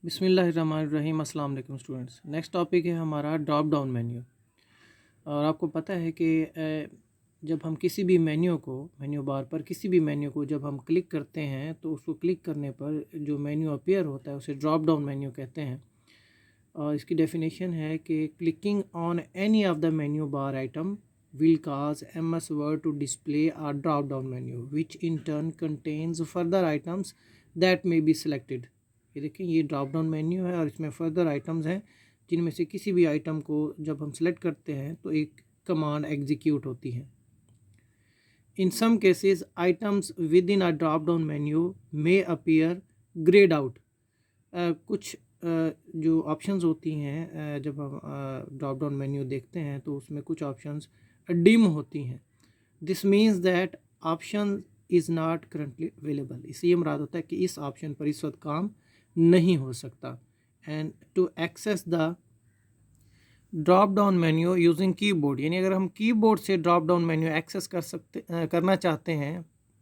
बिस्मिल्लाहिर्रहमानिर्रहीम। अस्सलाम वालेकुम स्टूडेंट्स। नेक्स्ट टॉपिक है हमारा ड्रॉप डाउन मेन्यू। और आपको पता है कि जब हम किसी भी मेन्यू बार पर किसी भी मेन्यू को जब हम क्लिक करते हैं तो उसको क्लिक करने पर जो मेन्यू अपीयर होता है उसे ड्रॉप डाउन मेन्यू कहते हैं। और इसकी डेफिनेशन है कि clicking on any of the menu bar item will cause MS Word to display a drop down menu which in turn contains further items that may be selected। ये देखिए, ये drop down menu है और इसमें further items हैं जिनमें से किसी भी आइटम को जब हम सेलेक्ट करते हैं तो एक कमांड एग्जीक्यूट होती है। In some cases items within a drop down menu may appear greyed out. कुछ जो ऑप्शंस होती हैं जब हम ड्रॉप डाउन मेन्यू देखते हैं तो उसमें कुछ ऑप्शंस डिम होती हैं। This means that option is not currently available. इससे ये मुराद होता है कि इस ऑप्शन पर इस वक्त काम नहीं हो सकता। And to access the drop down menu using keyboard, यानी अगर हम कीबोर्ड से ड्रॉप डाउन मेन्यू एक्सेस करना चाहते हैं,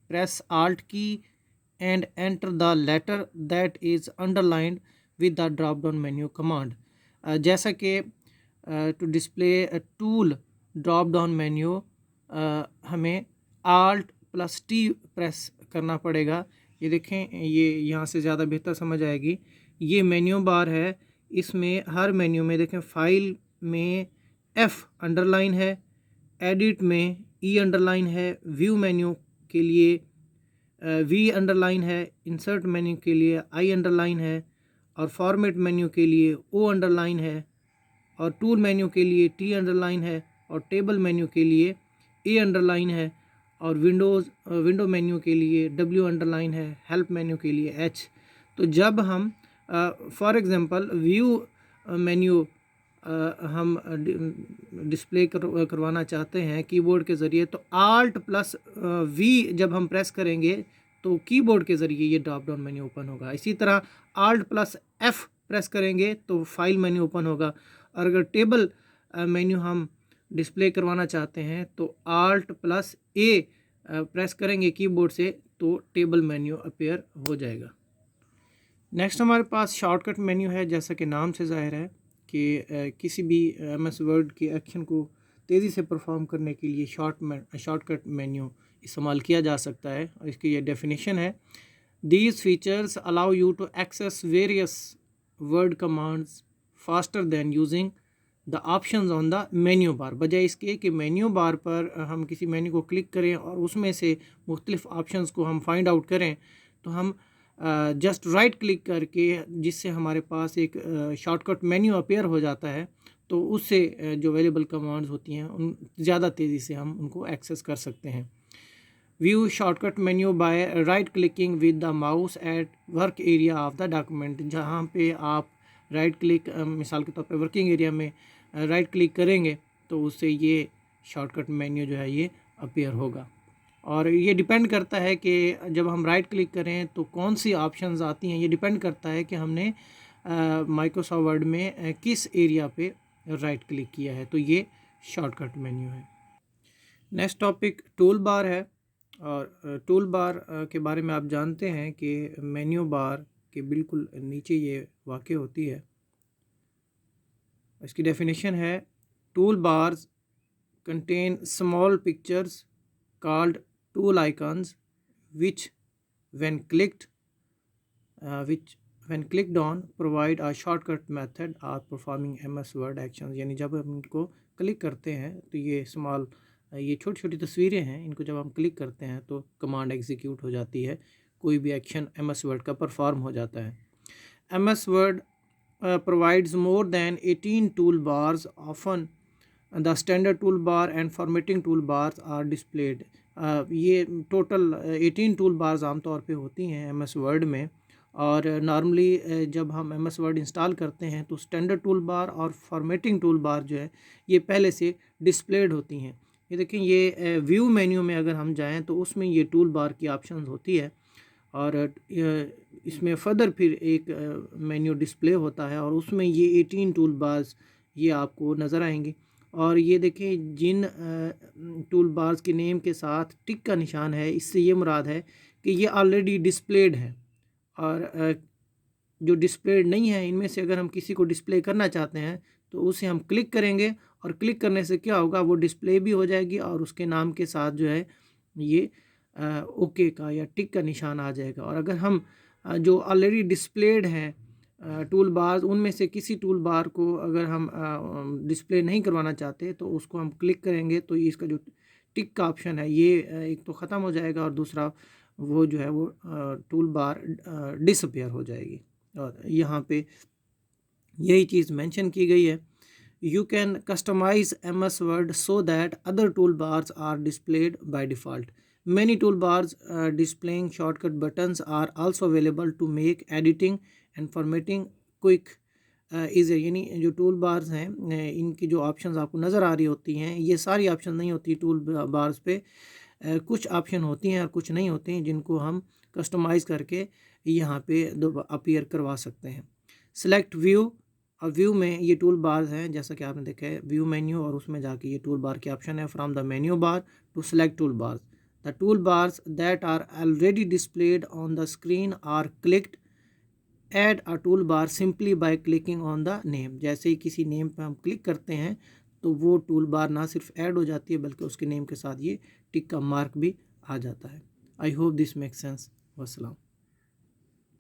press alt key and enter the letter that is underlined with the drop down menu command. जैसा कि to display tool drop down menu हमें आल्ट प्लस टी प्रेस करना पड़ेगा। ये देखें, ये यहाँ से ज़्यादा बेहतर समझ आएगी। ये मेन्यू बार है, इसमें हर मेन्यू में देखें, फाइल में F अंडरलाइन है, एडिट में E अंडरलाइन है, व्यू मेन्यू के लिए V अंडरलाइन है, इंसर्ट मेन्यू के लिए I अंडरलाइन है, और फॉर्मेट मेन्यू के लिए O अंडरलाइन है, और टूल मेन्यू के लिए T अंडरलाइन है, और टेबल मेन्यू के लिए A अंडरलाइन है, और विंडो मेन्यू के लिए W अंडरलाइन है, हेल्प मेन्यू के लिए H। तो जब हम फॉर एग्ज़ाम्पल व्यू मेन्यू हम डिस्प्ले करवाना चाहते हैं कीबोर्ड के ज़रिए, तो आल्ट प्लस V जब हम प्रेस करेंगे तो कीबोर्ड के ज़रिए ये ड्रॉप डाउन मेन्यू ओपन होगा। इसी तरह आल्ट प्लस F प्रेस करेंगे तो फाइल मेन्यू ओपन होगा। और अगर टेबल मेन्यू हम डिस्प्ले करवाना चाहते हैं तो आल्ट प्लस A प्रेस करेंगे कीबोर्ड से तो टेबल मेन्यू अपीयर हो जाएगा। नेक्स्ट हमारे पास शॉर्टकट मेन्यू है। जैसा कि नाम से ज़ाहिर है कि किसी भी MS वर्ड के एक्शन को तेज़ी से परफॉर्म करने के लिए शॉर्टकट मेन्यू इस्तेमाल किया जा सकता है। और इसकी ये डेफिनेशन है, these features allow you to access various Word commands faster than using the options on the menu bar. बजाय इसके कि मेन्यू बार पर हम किसी मेन्यू को क्लिक करें और उसमें से मुख्तलिफ ऑप्शंस को हम फाइंड आउट करें, तो हम जस्ट राइट क्लिक करके, जिससे हमारे पास एक शॉर्टकट मेन्यू अपीयर हो जाता है, तो उससे जो अवेलेबल कमांड्स होती हैं उन ज़्यादा तेज़ी से हम उनको एक्सेस कर सकते हैं। View shortcut menu by right clicking with the mouse at work area of the document. जहाँ पे आप राइट क्लिक, मिसाल के तौर पे वर्किंग एरिया में राइट क्लिक करेंगे तो उससे ये शॉर्टकट मेन्यू जो है ये अपीयर होगा। और ये डिपेंड करता है कि जब हम राइट क्लिक करें तो कौन सी ऑप्शंस आती हैं। ये डिपेंड करता है कि हमने माइक्रोसॉफ्ट वर्ड में किस एरिया पे राइट क्लिक किया है। तो ये शॉर्टकट मेन्यू है। नेक्स्ट टॉपिक टूल बार है। और टूल बार के बारे में आप जानते हैं कि मेन्यू बार के बिल्कुल नीचे ये वाक़ होती है। इसकी डेफिनेशन है, tool bars contain small pictures called tool icons which when clicked on provide a shortcut method or performing MS Word actions। यानी जब हम इनको क्लिक करते हैं तो ये छोटी छोटी तस्वीरें हैं, इनको जब हम क्लिक करते हैं तो कमांड एग्जीक्यूट हो जाती है, कोई भी एक्शन MS Word का परफॉर्म हो जाता है। MS Word provides more than 18 toolbars, often the standard toolbar and formatting toolbars are displayed. ये टोटल 18 टूल बार्स आमतौर पे होती हैं MS वर्ड में। और नॉर्मली जब हम MS वर्ड इंस्टॉल करते हैं तो स्टैंडर्ड टूल बार और फॉर्मेटिंग टूल बार जो है ये पहले से डिस्प्लेड होती हैं। ये देखें, ये व्यू मेन्यू में अगर हम जाएं तो उसमें ये टूल बार की ऑप्शन होती है, और इसमें फर्दर फिर एक मेन्यू डिस्प्ले होता है और उसमें ये 18 टूल बार्स ये आपको नज़र आएंगी। और ये देखें, जिन टूल बार्स के नेम के साथ टिक का निशान है, इससे ये मुराद है कि ये ऑलरेडी डिस्प्लेड है। और जो डिस्प्लेड नहीं है, इनमें से अगर हम किसी को डिस्प्ले करना चाहते हैं तो उसे हम क्लिक करेंगे, और क्लिक करने से क्या होगा, वो डिस्प्ले भी हो जाएगी और उसके नाम के साथ जो है ये ओके का या टिक का निशान आ जाएगा। और अगर हम जो ऑलरेडी डिस्प्लेड हैं टूल बार्स, उनमें से किसी टूल बार को अगर हम डिस्प्ले नहीं करवाना चाहते तो उसको हम क्लिक करेंगे तो इसका जो टिक का ऑप्शन है ये एक तो ख़त्म हो जाएगा, और दूसरा वो जो है वो टूल बार डिसअपियर हो जाएगी। और यहाँ पे यही चीज़ मेंशन की गई है, you can customise MS Word so that other toolbars are displayed by default. Many toolbars displaying shortcut buttons are also available to make editing and formatting quick is. यानी जो टूल बार्स हैं इनकी जो options आपको नज़र आ रही होती हैं, ये सारी ऑप्शन नहीं होती टूल बार्स पे, कुछ ऑप्शन होती हैं और कुछ नहीं होती हैं जिनको हम कस्टमाइज़ करके यहाँ पे अपीयर करवा सकते हैं। सेलेक्ट व्यू, और व्यू में ये टूल बार्स हैं जैसा कि आपने देखा है, व्यू मेन्यू, और उसमें जाके ये टूल बार के ऑप्शन है, from the menu bar to select toolbars. The toolbars that are already displayed on the screen are clicked. Add a toolbar simply by clicking on the name. जैसे ही किसी name पे हम click करते हैं तो वो tool bar ना सिर्फ ऐड हो जाती है बल्कि उसके नेम के साथ ये टिक का मार्क भी आ जाता है। I hope this make sense. वस्सलाम।